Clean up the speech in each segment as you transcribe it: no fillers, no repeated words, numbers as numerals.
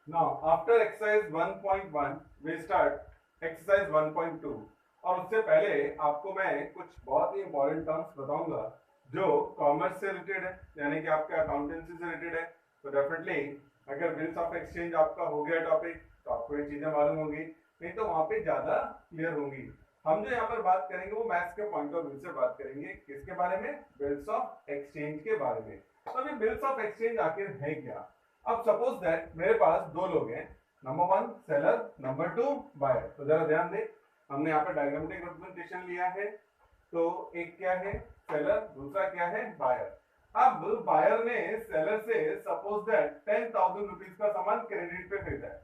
Now after exercise 1.1 we start exercise 1.2 और उससे पहले आपको मैं कुछ बहुत ही इंपॉर्टेंट टर्म्स बताऊंगा जो कॉमर्स से रिलेटेड है, यानी कि आपके अकाउंटेंसी से रिलेटेड है। तो डेफिनेटली अगर बिल्स ऑफ एक्सचेंज आपका हो गया टॉपिक तो आपको ये चीजें मालूम होंगी, नहीं तो वहां पे ज्यादा क्लियर होंगी। हम जो यहाँ पर बात करेंगे वो मैथ्स के पॉइंट ऑफ व्यू से बात करेंगे, किसके बारे में, बिल्स ऑफ एक्सचेंज के बारे में। तो अभी बिल्स ऑफ एक्सचेंज आखिर है क्या। अब सपोज दैट मेरे पास दो लोग हैं, number one seller, number two buyer. तो जरा ध्यान दे, हमने यहाँ पे डायग्रामेटिक रिप्रेजेंटेशन लिया है। तो एक क्या है सेलर, दूसरा क्या है बायर। अब बायर ने सेलर से सपोज दैट 10,000 रुपीज का सामान क्रेडिट पे खरीदा है।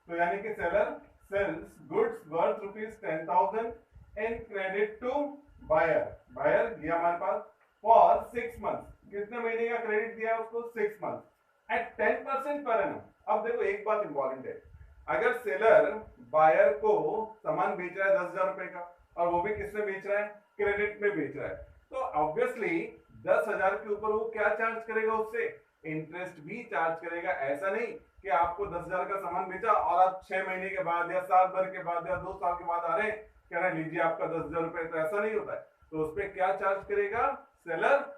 तो यानी कि seller sells goods worth rupees 10,000 in credit to buyer. Buyer दिया हमारे पास फॉर 6 मंथ, कितने महीने का क्रेडिट दिया है उसको, 6 मंथ एट 10% पर एनम। अब देखो एक बात इंपॉर्टेंट है, अगर सेलर बायर को सामान बेच रहा है 10,000 रुपए का और वो भी किसमें बेच रहा है, क्रेडिट में बेच रहा है, तो ऑब्वियसली 10,000 के ऊपर वो क्या चार्ज करेगा, उससे इंटरेस्ट भी चार्ज करेगा। ऐसा नहीं कि आपको 10,000 का सामान बेचा और आप 6 महीने के बाद या साल भर के बाद या 2 साल के बाद आ रहे हैं कह रहे हैं लीजिए आपका 10,000 रुपए, तो ऐसा नहीं होता है। तो उस पर क्या चार्ज करेगा, सेलर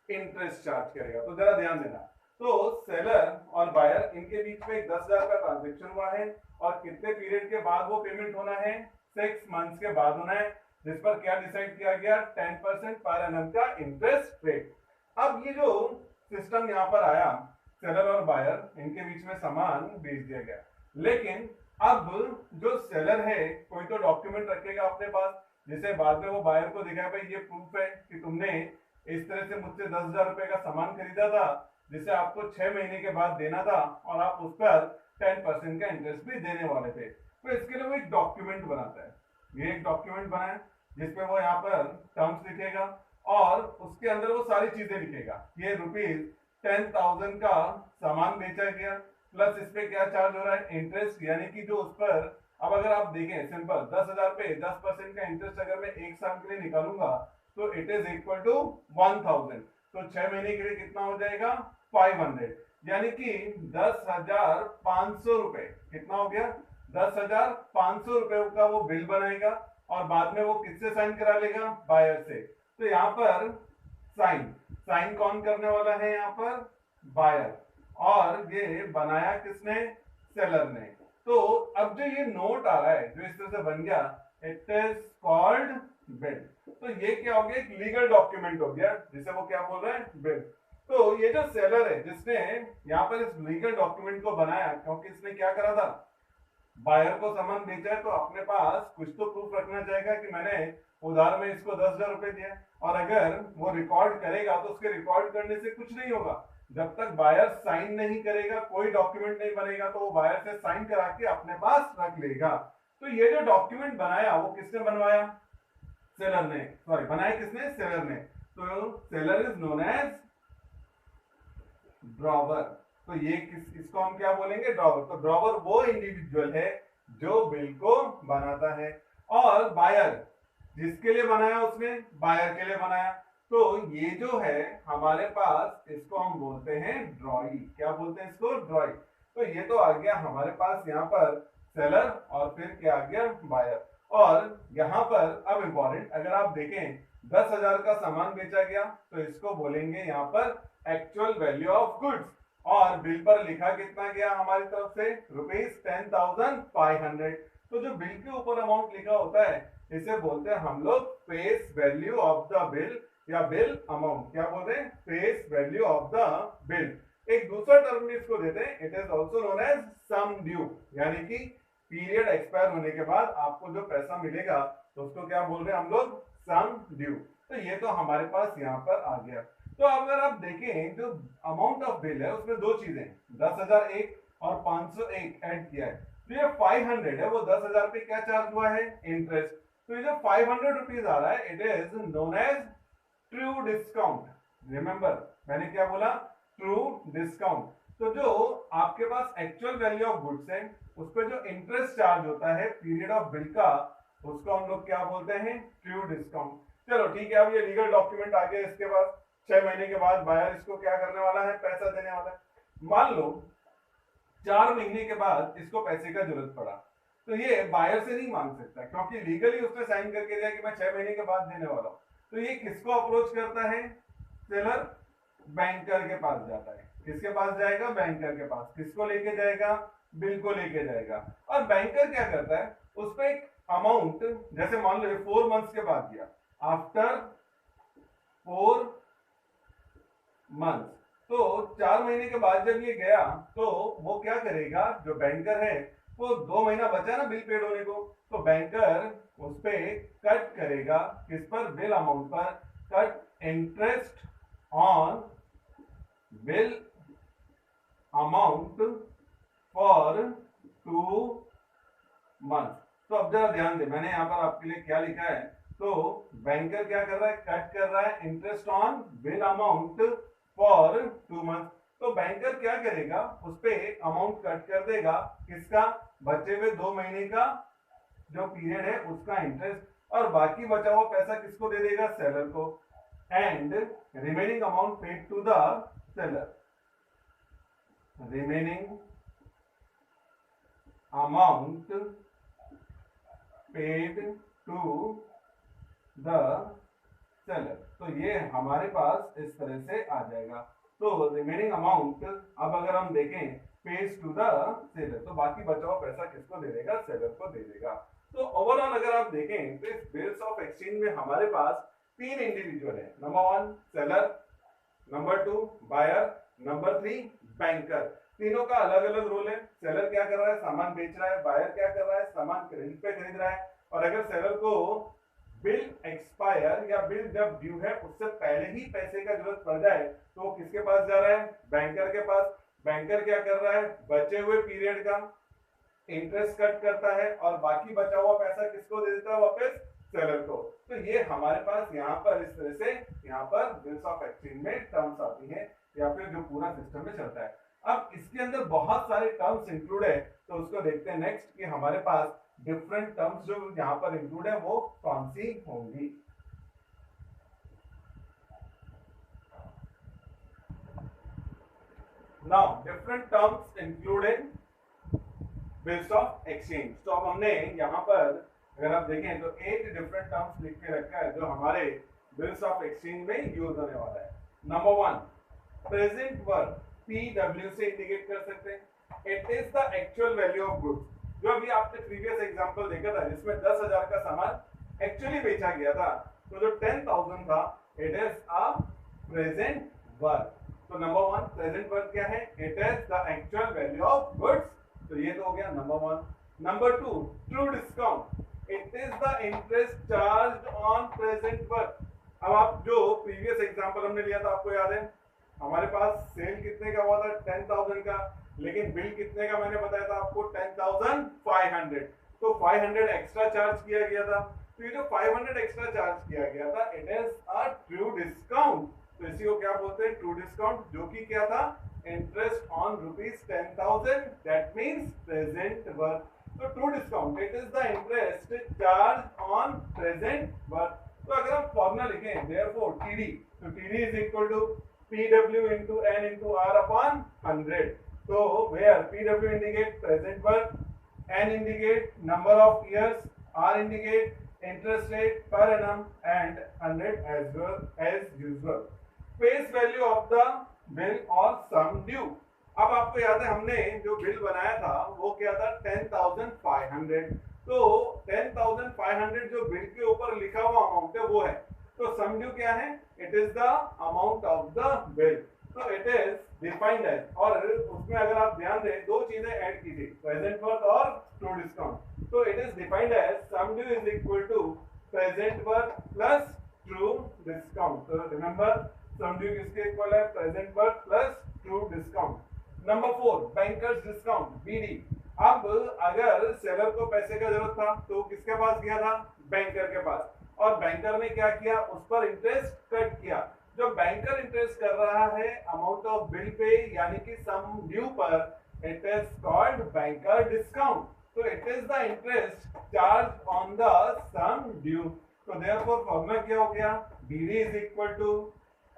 इंटरेस्ट चार्ज करेगा। तो जरा ध्यान देना, तो सेलर और बायर इनके बीच में 10,000 का ट्रांजेक्शन हुआ है और कितने पीरियड के बाद वो पेमेंट होना है, 6 मंथ्स के बाद होना है, जिस पर क्या डिसाइड किया गया, 10% पर एनम का इंटरेस्ट रेट। अब ये जो सिस्टम यहाँ पर आया, सेलर और बायर इनके बीच में सामान बेच दिया गया, लेकिन अब जो सेलर है कोई तो डॉक्यूमेंट रखेगा अपने पास जिसे बाद में वो बायर को दिखाए भाई ये प्रूफ है कि तुमने इस तरह से मुझसे 10,000 रुपए का सामान खरीदा था जिसे आपको 6 महीने के बाद देना था और आप उस पर 10% का इंटरेस्ट भी देने वाले थे। तो इसके लिए वो एक डॉक्यूमेंट बनाता है। ये एक डॉक्यूमेंट बनाए जिसपे वो यहाँ पर टर्म्स लिखेगा और उसके अंदर वो सारी चीजें लिखेगा। ये रुपीज 10,000 का सामान बेचा गया प्लस इस पे क्या चार्ज हो रहा है, इंटरेस्ट, यानी कि जो उस पर, अब अगर आप देखें सिंपल 10,000 पे 10% का इंटरेस्ट अगर मैं एक साल के लिए निकालूंगा तो इट इज इक्वल टू 1,000। तो 6 महीने के लिए कितना हो जाएगा, 500, यानी कि 10,500 रुपए। कितना हो गया, 10,500 रुपए का वो बिल बनाएगा और बाद में वो किससे साइन करा लेगा, बायर से। तो यहाँ पर साइन साइन कौन करने वाला है, यहाँ पर बायर, और ये बनाया किसने, सेलर ने। तो अब जो ये नोट आ रहा है जो इस तरह से बन गया, इट इज कॉल्ड बिल। तो ये क्या हो गया, एक लीगल डॉक्यूमेंट हो गया जिसे वो क्या बोल रहे हैं, बिल। तो ये जो सेलर है जिसने यहाँ पर इस लीगल डॉक्यूमेंट को बनाया, क्योंकि इसने क्या करा था, बायर को सामान बेचा है तो अपने पास कुछ तो प्रूफ रखना चाहेगा कि मैंने उधार में इसको 10,000 रुपए दिया। और अगर वो रिकॉर्ड करेगा तो उसके रिकॉर्ड करने से कुछ नहीं होगा, जब तक बायर साइन नहीं करेगा कोई डॉक्यूमेंट नहीं बनेगा। तो वो बायर से साइन करा के अपने पास रख लेगा। तो ये जो डॉक्यूमेंट बनाया वो किसने बनवाया, सेलर ने, सॉरी बनाया किसने, सेलर ने। तो seller is known as drawer. तो ये इसको हम क्या बोलेंगे, ड्रॉवर। तो ड्रॉवर वो इंडिविजुअल है जो बिल को बनाता है, और बायर जिसके लिए बनाया उसने, बायर के लिए बनाया। तो ये जो है हमारे पास, इसको हम बोलते हैं ड्रॉई। क्या बोलते हैं इसको, ड्रॉई। तो ये तो आ गया हमारे पास यहाँ पर सेलर और फिर क्या आ गया, बायर। और यहाँ पर अब इंपॉर्टेंट, अगर आप देखें 10,000 का सामान बेचा गया तो इसको बोलेंगे यहाँ पर एक्चुअल वैल्यू ऑफ गुड्स, और बिल पर लिखा कितना गया हमारी तरफ से, ₹10,500। तो जो बिल के ऊपर अमाउंट लिखा होता है इसे बोलते हैं हम लोग face value of the bill या बिल अमाउंट। क्या बोलते हैं, face value of the bill. एक दूसरा टर्म भी इसको देते हैं, it is also known as sum due, यानी कि पीरियड एक्सपायर होने के बाद आपको जो पैसा मिलेगा तो उसको क्या बोल रहे हैं हम लोग, सम ड्यू। तो ये तो हमारे पास यहाँ पर आ गया। तो अगर आप देखें जो अमाउंट ऑफ बिल है उसमें दो चीजें, 10,001 और 501 ऐड किया है। तो ये 500 है, वो 10,000 पे क्या चार्ज हुआ है, इंटरेस्ट। तो ये जो 500 रुपीज आ रहा है it is known as true discount. Remember मैंने क्या बोला, ट्रू डिस्काउंट। तो जो आपके पास एक्चुअल वैल्यू ऑफ गुड्स है उस पर जो इंटरेस्ट चार्ज होता है पीरियड ऑफ बिल का, उसको हम लोग क्या बोलते हैं, ट्रू डिस्काउंट। चलो ठीक है, अब ये लीगल डॉक्यूमेंट आ गया, इसके बाद 6 महीने के बाद बायर इसको क्या करने वाला है, पैसा देने वाला है। मान लो 4 महीने के बाद इसको पैसे का जरूरत पड़ा, तो ये बायर से नहीं मांग सकता क्योंकि लीगली उसने साइन करके दिया कि मैं 6 महीने के बाद देने वाला हूं। तो ये किसको अप्रोच करता है? सेलर बैंकर के पास जाता है। किसके पास जाएगा? बैंकर के पास। किसको लेके जाएगा? बिल को लेके जाएगा। और बैंकर क्या करता है, उस पर एक अमाउंट, जैसे मान लो 4 मंथ्स के बाद दिया, आफ्टर 4 मंथ, तो 4 महीने के बाद जब ये गया तो वो क्या करेगा, जो बैंकर है वो 2 महीना बचा ना बिल पेड होने को, तो बैंकर उस पे कट करेगा, किस पर? बिल अमाउंट पर। Cut interest on bill amount for 2 month. तो अब जरा ध्यान दे, मैंने यहां पर आपके लिए क्या लिखा है। तो बैंकर क्या कर रहा है? कट कर रहा है interest on bill amount for 2 month. तो बैंकर क्या करेगा, उस पे अमाउंट कट कर देगा, किसका? बचे हुए 2 महीने का जो पीरियड है उसका इंटरेस्ट, और बाकी बचा हुआ पैसा किसको दे देगा? सेलर को। And remaining amount paid to the seller, remaining amount paid to the seller. तो ये हमारे पास इस तरह से आ जाएगा। तो रिमेनिंग अमाउंट, अब अगर हम देखें, पेज टू द सेलर, तो बाकी बचा हुआ पैसा किसको दे देगा? सेलर को दे देगा। तो ओवरऑल अगर आप देखें तो इस बिल्स ऑफ एक्सचेंज में हमारे पास 3 इंडिविजुअल है। Number 1 seller, number 2 buyer, number 3 banker. तीनों का अलग अलग रोल है। सेलर क्या कर रहा है? सामान बेच रहा है। बायर क्या कर रहा है? सामान क्रेडिट पे खरीद रहा है। और अगर सेलर को बिल एक्सपायर या बिल जब ड्यू है उससे पहले ही पैसे का जरूरत पड़ जाए तो वो किसके पास जा रहा है? बैंकर के पास। बैंकर क्या कर रहा है? बचे हुए पीरियड का इंटरेस्ट कट करता है और बाकी बचा हुआ पैसा किसको दे देता है? वापस सेलर को। तो ये हमारे पास यहाँ पर इस तरह से यहाँ पर बिल्स ऑफ एक्सचेंज में टर्म्स आती हैं, या फिर जो पूरा सिस्टम में चलता है। अब इसके अंदर बहुत सारे टर्म्स इंक्लूड है, तो उसको देखते हैं नेक्स्ट कि हमारे पास डिफरेंट टर्म्स जो यहाँ पर इंक्लूड है वो कौन सी होंगी। Now different terms include in bills of exchange. तो अब हमने यहाँ पर अगर आप देखें तो 8 डिफरेंट टर्म्स लिख के रखा है जो हमारे बिल्स ऑफ एक्सचेंज में यूज होने वाला है। नंबर 1 प्रेजेंट वर्क, PW से इंडिकेट कर सकते हैं। It is the actual value of goods. जो अभी आपने प्रीवियस एग्जांपल देखा था जिसमें 10,000 का सामान एक्चुअली बेचा गया था, तो जो 10,000 था it is a present worth. तो नंबर 1 प्रेजेंट वर्क क्या है? It is the actual value of goods. तो ये तो हो गया number 1। Number 2 true discount, it is the interest charge on present work. अब आप जो प्रीवियस एग्जांपल हमने लिया था आपको याद है, हमारे पास सेल कितने का हुआ था? 10,000 का, लेकिन बिल कितने का मैंने बताया था आपको? 10,500। तो 500 एक्स्ट्रा चार्ज किया गया था। तो ये जो 500 एक्स्ट्रा चार्ज किया गया था it is a true discount. तो इसी को क्या बोलते हैं? ट्रू डिस्काउंट, जो कि क्या था? Interest on ₹10,000, that means present worth. तो true discount it is the interest charge on present worth. तो अगर हम फॉर्मूला लिखें देयरफॉर TD, तो TD is equal to PW into N into R upon 100. So where PW indicate present work, N indicate number of years, R indicate interest rate per annum, and 100 as well as usual. Face value of the bill or sum due. अब आपको याद है हमने जो bill बनाया था वो क्या था? 10,500। तो 10,500 जो बिल के ऊपर लिखा हुआ अमाउंट है वो है। तो सम ड्यू क्या है? It is the amount of the bill. तो इट इज डिफाइंड एज, और उसमें अगर आप ध्यान दें दो चीजें ऐड की थी, प्रेजेंट वर्क और ट्रू डिस्काउंट। तो it is defined as sum due is equal to present work plus true discount. तो रिमेंबर सम ड्यू किसके इक्वल है? Present work plus true discount. Number 4 banker's discount, BD। अब अगर seller को पैसे का जरूरत था तो किसके पास गया था? बैंकर के पास। और बैंकर ने क्या किया? उस पर इंटरेस्ट कट किया। जो बैंकर इंटरेस्ट कर रहा है अमाउंट ऑफ बिल पे यानी कि सम ड्यू पर, it is called banker discount. तो it is the interest charge on the sum due. तो देयरफॉर फॉर्मूला क्या हो गया? BD is equal to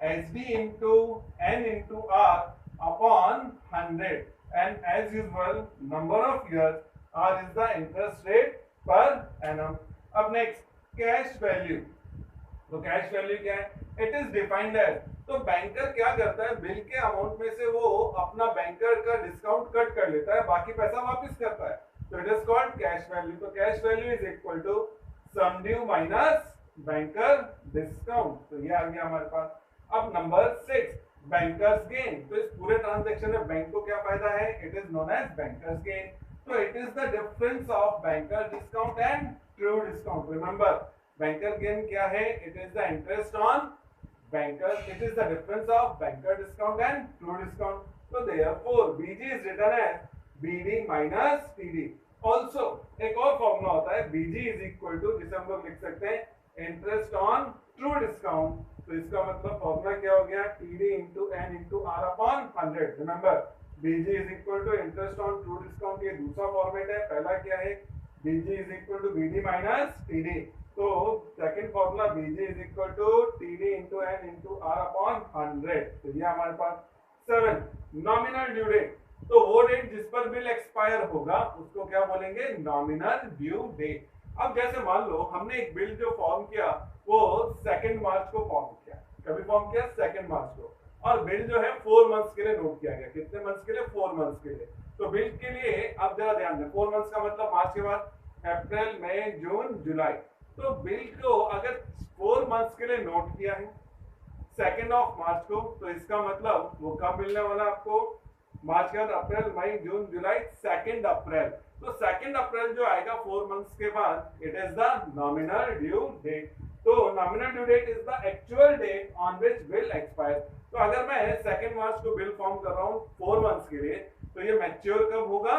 SD into N into R upon 100। and as usual number of years, r is the interest rate per annum. अब next cash value, तो cash value क्या है? It is defined as, तो banker क्या करता है, bill के amount में से वो अपना बैंकर का डिस्काउंट कट कर लेता है, बाकी पैसा वापस करता है, तो it is called cash value. तो cash value is equal to sum due minus banker discount. तो ये आ गया हमारे पास. अब नंबर 6 बैंकर्स गेन. तो इस पूरे ट्रांजैक्शन में बैंक को क्या फायदा है? It is known as banker's gain. तो it is the difference of banker discount and true discount. Remember banker gain क्या है? It is the interest on banker, it is the difference of banker discount and true discount. So therefore BG is written as BD minus TD. Also एक और formula होता है BG is equal to, जिसे हम लोग लिख सकते हैं इंटरेस्ट ऑन ट्रू डिस्काउंट. तो इसका मतलब फॉर्मूला क्या हो गया? TD into N into R upon 100. Remember BG is equal to interest on true discount, ये दूसरा फॉर्मेट है. पहला क्या है? BG is equal to BD minus TD. तो second formula BG is equal to TD into N into R upon 100. तो ये हमारे पास 7 नॉमिनल ड्यू डेट. तो वो डेट जिस पर बिल एक्सपायर होगा उसको क्या बोलेंगे? Nominal due date. अब जैसे मान लो हमने एक बिल जो फॉर्म किया वो 2 मार्च को फॉर्म किया. कभी फॉर्म किया? 2 मार्च को. और बिल जो है 4 मंथ्स के लिए नोट किया गया. कितने मंथ्स के लिए? 4 मंथ्स के लिए. तो बिल के लिए आप जरा ध्यान दें, 4 मंथ्स का मतलब मार्च के बाद अप्रैल मई जून जुलाई. तो बिल को अगर 4 मंथ्स के लिए नोट किया है 2 मार्च को, तो इसका मतलब वो कब मिलने वाला आपको? मार्च के बाद अप्रैल मई जून जुलाई 2 अप्रैल. तो 2 अप्रैल जो आएगा 4 मंथ्स के बाद, it is the nominal due date. तो nominal due date is the actual date on which bill expire. तो अगर मैं 2 मार्च को बिल फॉर्म कर रहा हूँ 4 मंथ्स के लिए, तो ये मैच्योर कब होगा?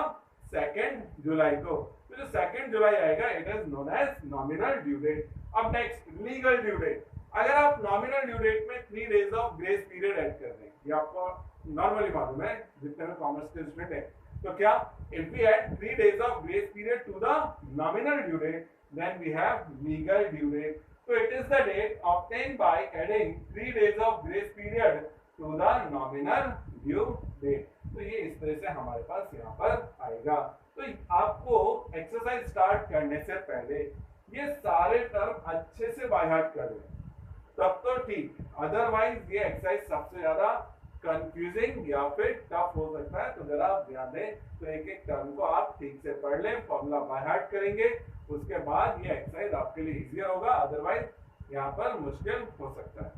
2 जुलाई को. तो जो 2 जुलाई आएगा it is known as nominal due date. अब नेक्स्ट लीगल ड्यू डेट. अगर आप नॉमिनल ड्यू डेट में 3 days of grace period add कर दें, ये आपको नॉर्मली मालूम है जितने में कॉमर्स के स्टूडेंट है, तो क्या if we add 3 days of grace period to the nominal due date, then we have legal due date. तो it is the date obtained by adding 3 days of grace period to the nominal due date. तो ये इस तरह से हमारे पास यहाँ पर आएगा. तो आपको एक्सरसाइज स्टार्ट करने से पहले ये सारे टर्म अच्छे से बाय हार्ट कर लें, तब तो ठीक. अदरवाइज ये एक्सरसाइज सबसे ज्यादा कंफ्यूजिंग या फिर टफ हो सकता है. तो जरा आप ध्यान दें. तो एक एक टर्म को आप ठीक से पढ़ लें, फॉर्मूला बाय हार्ट करेंगे, उसके बाद ये एक्सरसाइज आपके लिए इजियर होगा. अदरवाइज यहाँ पर मुश्किल हो सकता है.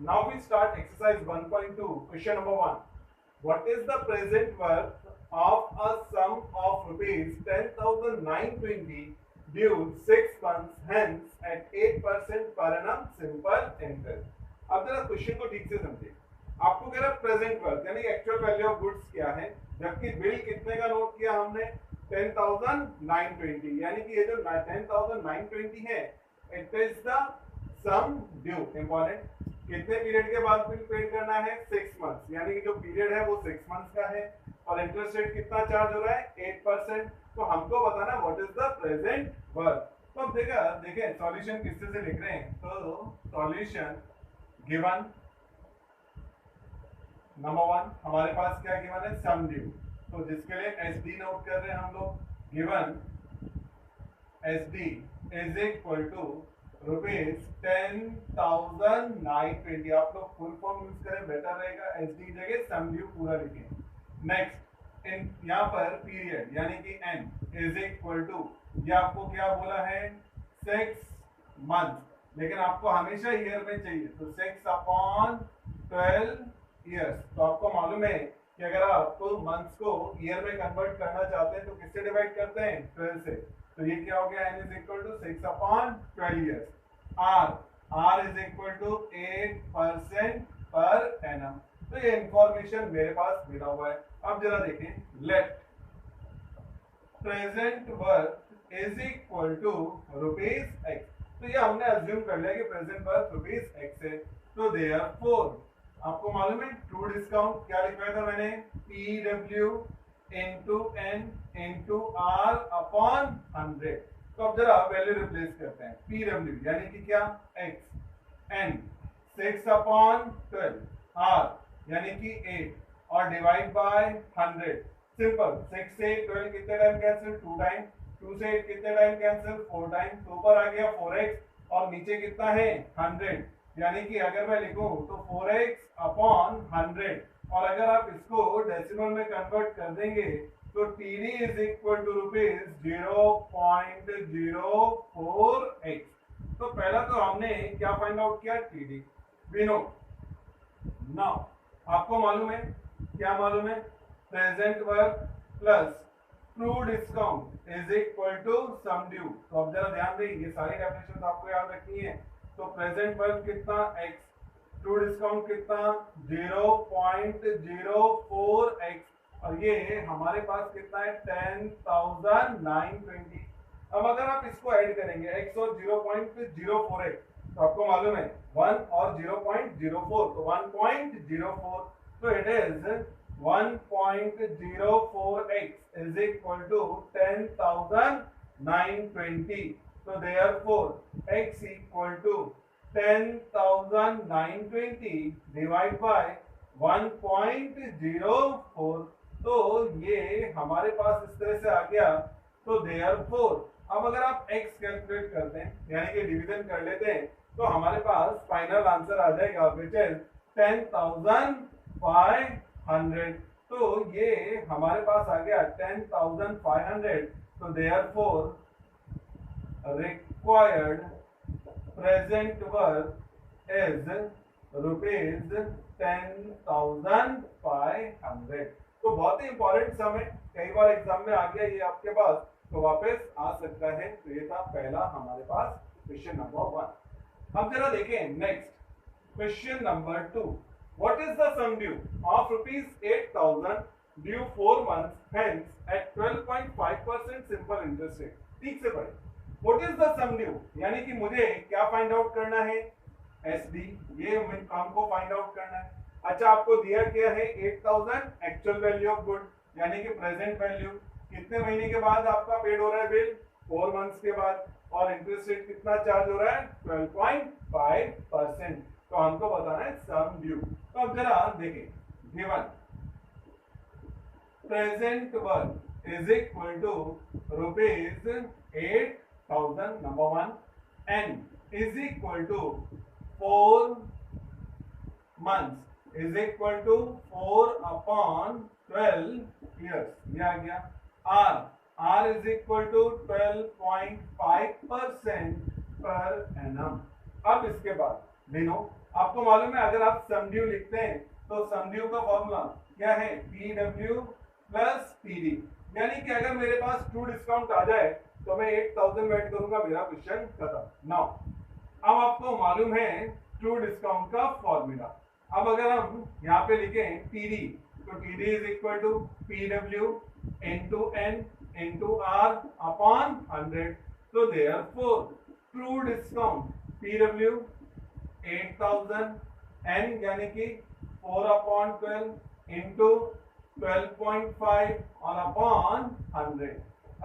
Now we start exercise 1.2. Question number 1. What is the present worth of a sum of rupees 10,920 due 6 months hence at 8% per annum simple interest? अब जरा क्वेश्चन को ठीक से समझिए. आपको कह रहा है प्रेजेंट वर्थ यानी एक्चुअल वैल्यू ऑफ गुड्स क्या है, जबकि बिल कितने का नोट किया हमने? 10,920. यानी कि ये जो 10,920 है it is the sum due. Important. कितने पीरियड के बाद बिल पेड करना है? 6 मंथ्स. यानी कि जो पीरियड है वो 6 मंथ्स का है. और इंटरेस्ट रेट कितना चार्ज हो रहा है? 8%. तो हमको बताना what is the present worth. तो अब देखें सॉल्यूशन किससे से लिख रहे हैं. तो सॉल्यूशन गिवन नंबर 1 हमारे पास क्या गिवन है? सम ड्यू. तो जिसके लिए एसडी नोट कर रहे हैं हम लोग. Given SD is equal to rupees 10,920. आप लोग फुल फॉर्म यूज करें बेटर रहेगा. एसडी जगह सम ड्यू पूरा लिखें. नेक्स्ट इन यहाँ पर पीरियड यानी कि एन इज इक्वल टू, ये आपको क्या बोला है? 6 मंथ. लेकिन आपको हमेशा ईयर में चाहिए, तो 6 अपॉन 12 ईयर्स. तो आपको मालूम है कि अगर आप मंथ्स को ईयर में कन्वर्ट करना चाहते हैं तो किससे डिवाइड करते हैं? 12 से. तो ये क्या हो गया? n is equal to 6 upon 12 years. r is equal to 8% per annum. तो ये इंफॉर्मेशन मेरे पास मिला हुआ है. अब जरा देखें. Let present worth is equal to rupees x. तो ये हमने अज्यूम कर लिया कि प्रेजेंट वर्थ रुपीज एक्स है. तो देयरफॉर आपको मालूम है ट्रू डिस्काउंट क्या लिखवाया था मैंने? PW into n into r upon 100. तो अब जरा वैल्यू रिप्लेस करते हैं. PW यानी कि क्या? x. n 6/12 r यानी कि 8 और डिवाइड बाय 100। सिंपल, 6 से 12 कितने टाइम कैंसिल? 2 टाइम। 2 से 8 कितने टाइम कैंसिल? 4 टाइम। तो ऊपर आ गया 4x और नीचे कितना है? 100। यानी कि अगर मैं लिखूं तो 4x/100। और अगर आप इसको डेसिमल में कन्वर्ट कर देंगे तो TD is equal to ₹0.04x। तो पहला तो हमने क्या फाइंड आउट किया? TD। वी नो नाउ, आपको मालूम है, क्या मालूम है? Present work plus true discount is equal to sum due. तो अब जरा ध्यान दें, ये सारी डेफिनेशन आपको याद रखनी है। तो प्रेजेंट वर्क कितना? x, ट्रू डिस्काउंट कितना? 0.04x, और ये हमारे पास कितना है? 10,920। अब अगर आप इसको ऐड करेंगे x और 0.04x, तो आपको मालूम है 1 और 0.04, तो 1.04, तो it is 1.04x is equal to 10,920. So therefore x equal to 10,920 divided by 1.04। तो ये हमारे पास इस तरह से आ गया। तो therefore अब अगर आप x कैलकुलेट करते हैं, यानी कि डिवीजन कर लेते हैं, तो हमारे पास फाइनल आंसर आ जाएगा विच इज 10,500। तो ये हमारे पास आ गया 10,500। तो therefore required present work is ₹10,500। तो बहुत ही इंपॉर्टेंट सम है, कई बार एग्जाम में आ गया ये आपके पास, तो वापस आ सकता है। तो ये था पहला हमारे पास क्वेश्चन नंबर 1। अब जरा देखें next question number 2। What is the sum due of ₹8,000 due 4 months hence at 12.5% simple interest rate? ठीक से पढ़े। What is the sum due? यानी कि मुझे क्या फाइंड आउट करना है? SD, ये हमको फाइंड आउट करना है। अच्छा, आपको दिया क्या है? 8,000 एक्चुअल वैल्यू ऑफ गुड, यानी कि प्रेजेंट वैल्यू। कितने महीने के बाद आपका पेड हो रहा है बिल? 4 मंथ्स के बाद। और इंटरेस्ट रेट कितना चार्ज हो रहा है? 12.5%। तो हमको बताना है सम ड्यू। तो अब जरा देखें, given present work is equal to ₹8,000 number 1 and is equal to 4 months is equal to 4/12 years. ये आ गया। R इज इक्वल टू 12.5% पर एनम। अब इसके बाद नो, आपको मालूम है अगर आप सम ड्यू लिखते हैं तो सम ड्यू का फॉर्मूला क्या है? PW plus PD। यानी कि अगर मेरे पास ट्रू डिस्काउंट आ जाए तो मैं 8,000 ऐड करूंगा, मेरा क्वेश्चन खत्म। नाउ अब आपको मालूम है ट्रू डिस्काउंट का फॉर्मूला। अब अगर हम यहाँ पे लिखें TD, तो TD is equal to PW into N into R upon 100। तो therefore true discount PW 8,000 N यानी कि 4/12 इंटू 12.5 और अपॉन 100।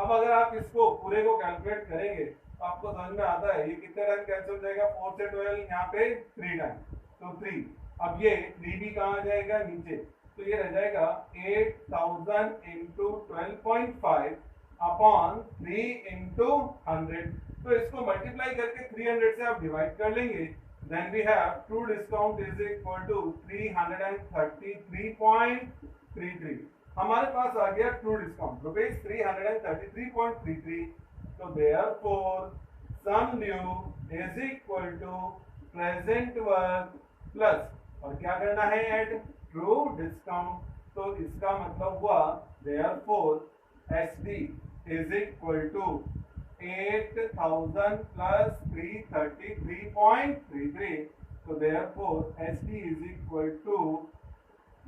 अब अगर आप इसको पूरे को कैलकुलेट करेंगे तो आपको समझ में आता है ये कितने टाइम कैंसिल हो जाएगा? 4 से 12 यहाँ पे 3 टाइम, तो 3। अब ये 3 भी कहाँ जाएगा? नीचे। तो ये रह जाएगा 8,000 इंटू 12.5 अपॉन 3 इंटू 100। तो इसको मल्टीप्लाई करके 300 से आप डिवाइड कर लेंगे। Then we have true discount is equal to 333.33। हमारे पास आ गया ट्रू डिस्काउंट ₹333.33। तो therefore sum due is equal to present work plus और क्या करना है? Add true discount. तो इसका मतलब हुआ therefore SD is equal to 8,000 plus 333.33। So therefore SD is equal to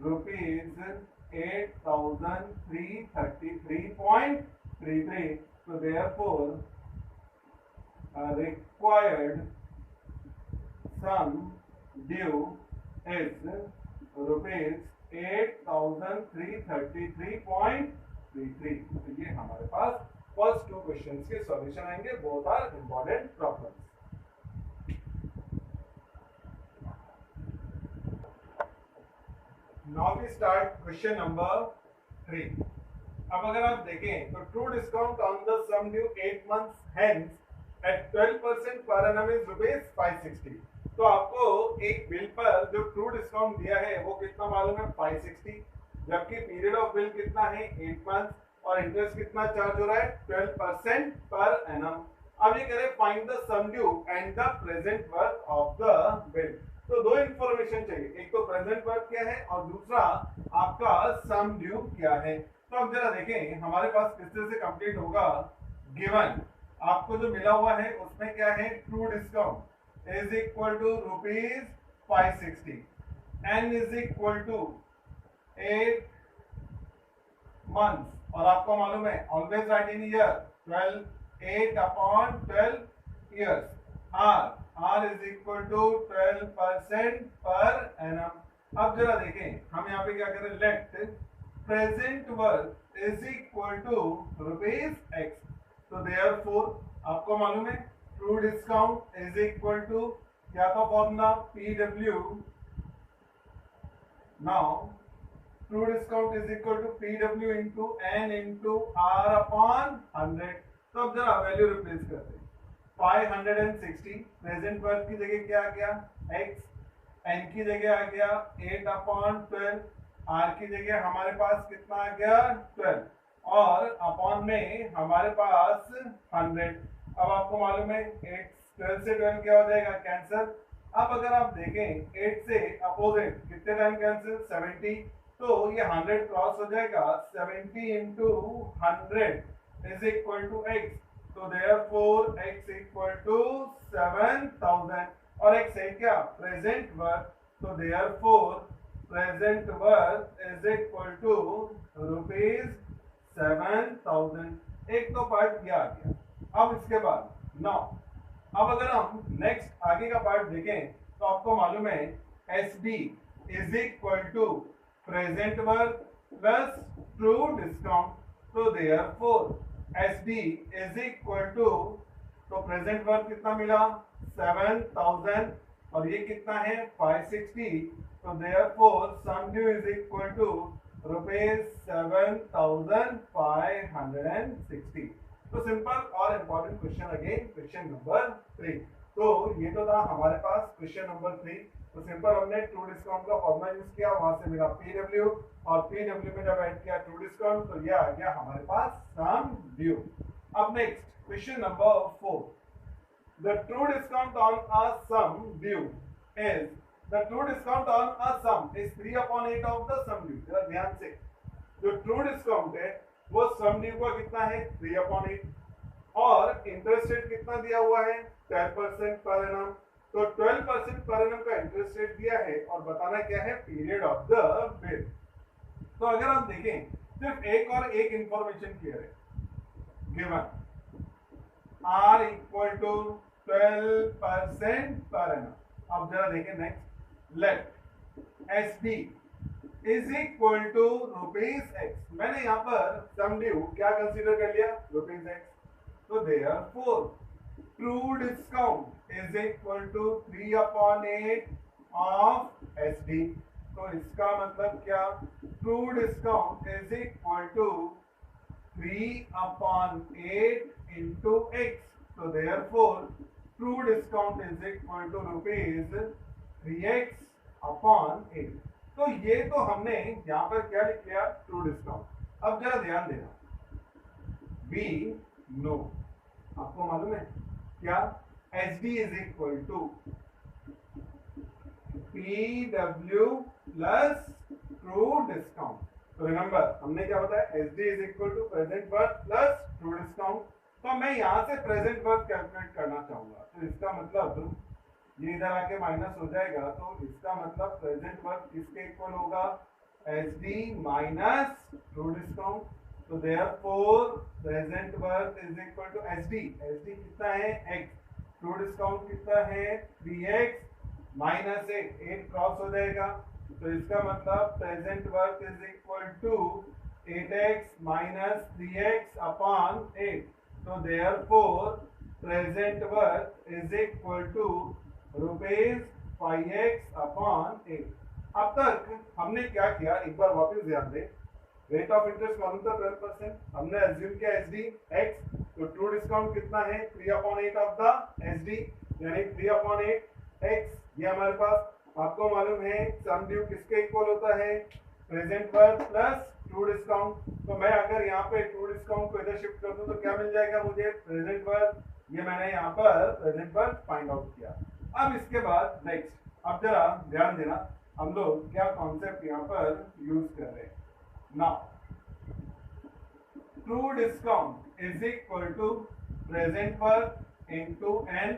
₹8,333.33। So therefore required sum due is ₹8,333.33। तो ये हमारे पास फर्स्ट 2 क्वेश्चंस के सॉल्यूशन आएंगे। Both are important problems. Now we start question number 3। अब अगर आप देखें तो true discount on the sum due 8 months hence at 12% per annum is rupees 560। तो आपको एक बिल पर जो ट्रू डिस्काउंट दिया है वो कितना मालूम है, 560, जबकि पीरियड ऑफ बिल कितना है, 8 मंथ्स, और इंटरेस्ट कितना चार्ज हो रहा है, 12% पर एनम। अब ये कह रहे find the sum due and the present worth of the bill. तो दो इंफॉर्मेशन चाहिए, एक तो प्रेजेंट वर्थ क्या है और दूसरा आपका सम ड्यू क्या है। तो अब जरा देखें हमारे पास किस तरह से कंप्लीट होगा। गिवन आपको जो मिला हुआ है उसमें क्या है, true discount is equal to rupees 560, N is equal to 8 months, और आपको मालूम है always write in year, 12 8 upon 12 years, R is equal to 12% per annum. अब जरा देखें हम यहाँ पे क्या करें, let present worth is equal to rupees x. तो देयरफॉर आपको मालूम है true discount is equal to क्या था formula, PW। Now true discount is equal to PW into N into R upon 100। तो अब जरा वैल्यू रिप्लेस करते हैं, 560 प्रेजेंट वर्थ की जगह क्या आ गया, x, n की जगह आ गया 8 अपॉन 12, r की जगह हमारे पास कितना आ गया 12, और अपॉन में हमारे पास 100। अब आपको मालूम है 8 12 से 12 क्या हो जाएगा, कैंसिल। अब अगर आप देखें 8 से अपोजिट कितने टाइम कैंसिल, 70, तो ये 100 क्रॉस हो जाएगा, 70 into 100 is equal to x। तो therefore x इक्वल टू 7000, और x है क्या, प्रेजेंट वर्थ। तो therefore present worth is equal to rupees 7000। एक तो पार्ट किया आ गया। अब इसके बाद नाउ अब अगर हम नेक्स्ट आगे का पार्ट देखें तो आपको मालूम है SB is equal to present worth plus true discount. तो therefore SD is equal to, तो प्रेजेंट वर्थ कितना मिला 7000, और ये कितना है 560। तो therefore sum due is equal to rupees 7560। तो सिंपल और important question again question number 3। तो ये तो था हमारे पास क्वेश्चन नंबर 3। तो सिंपल हमने ट्रू डिस्काउंट का फॉर्मूला यूज किया, वहां से मिला PW, और PW में जब ऐड किया ट्रू डिस्काउंट तो ये आ गया हमारे पास सम ड्यू। अब next question number 4, the true discount on a sum due is, the true discount on a sum is 3/8 of the sum due. जरा ध्यान से, जो ट्रू डिस्काउंट है वो सम ड्यू का कितना है 3/8, और इंटरेस्ट रेट कितना दिया हुआ है 12% पर एनम। तो 12% पर एनम का इंटरेस्ट रेट दिया है और बताना क्या है, पीरियड ऑफ द बिल। तो अगर आप देखें सिर्फ एक और एक इंफॉर्मेशन क्लियर है, given R equal to 12% per annum. अब जरा देखें next, let SD is equal to rupees x. मैंने यहाँ पर सम ड्यू क्या कंसीडर कर लिया, रुपीज एक्स। तो therefore true discount is equal to 3/8 of SD। तो इसका मतलब क्या, true discount is equal to 3/8 into x। तो therefore true discount is equal to rupees 3x/8। तो ये तो हमने यहाँ पर क्या लिख लिया, ट्रू डिस्काउंट। अब जरा ध्यान देना, वी नो, आपको मालूम है क्या, SD is equal to PW plus true discount. तो रिमेंबर हमने क्या बताया, SD is equal to present worth plus true discount. तो मैं यहाँ से प्रेजेंट वर्थ कैलकुलेट करना चाहूंगा, तो इसका मतलब ये इधर आके माइनस हो जाएगा, तो इसका मतलब प्रेजेंट वर्थ किसके इक्वल होगा, SD माइनस ट्रू डिस्काउंट। तो therefore present worth is equal to SD कितना है x, ट्रू डिस्काउंट कितना है 3x माइनस 8 क्रॉस हो जाएगा। तो इसका मतलब present worth is equal to 8x minus 3x/8। तो therefore present worth is equal to rupees 5x/8। अब तक हमने क्या किया, एक बार वापस ध्यान दें। रेट ऑफ इंटरेस्ट मालूम था 12%, हमने एज्यूम किया एसडी एक्स, तो ट्रू डिस्काउंट कितना है 3/8 ऑफ द एसडी, यानी 3/8 एक्स। ये हमारे पास आपको मालूम है सम ड्यू किसके इक्वल होता है, present worth plus true discount. तो मैं अगर यहाँ पे ट्रू डिस्काउंट को इधर शिफ्ट कर दूं तो क्या मिल जाएगा मुझे, प्रेजेंट वर्थ। ये मैंने यहाँ पर प्रेजेंट वर्थ फाइंड आउट किया। अब इसके बाद नेक्स्ट, अब जरा ध्यान देना हम लोग क्या कॉन्सेप्ट यहाँ पर यूज कर रहे हैं। Now true discount is equal to present worth into N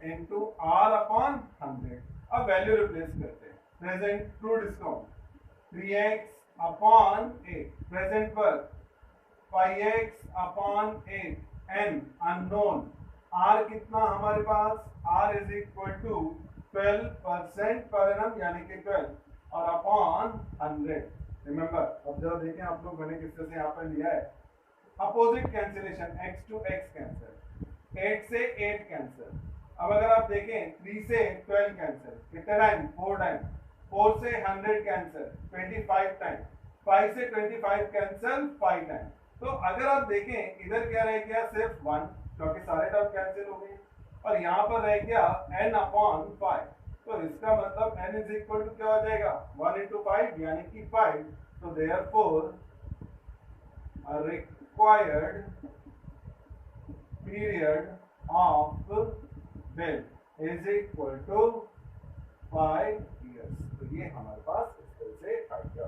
into R upon 100। अब वैल्यू रिप्लेस करते हैं। Present true discount 3x upon 8, present worth 5x upon 8, N unknown, R कितना हमारे पास, R is equal to 12% per annum यानी कि 12 और upon 100। Remember, अब जब देखें आप लोग मैंने किस तरह से यहाँ पर लिया है, opposite cancellation, x to x cancel, 8 से 8 कैंसिल। अब अगर आप देखें 3 से 12 कैंसिल, कितने टाइम, 4 टाइम, 4 से 100 कैंसिल 25 टाइम, 5 से 25 कैंसिल 5 टाइम। तो अगर आप देखें इधर क्या रह गया, सिर्फ 1, क्योंकि सारे टर्म कैंसिल हो गए, और यहाँ पर रह गया n अपॉन 5। तो इसका मतलब n इज इक्वल टू क्या हो जाएगा, 1 इंटू 5 यानी कि 5। तो therefore required period of bill is equal to 5 years। तो ये हमारे पास इस तरह से आ गया।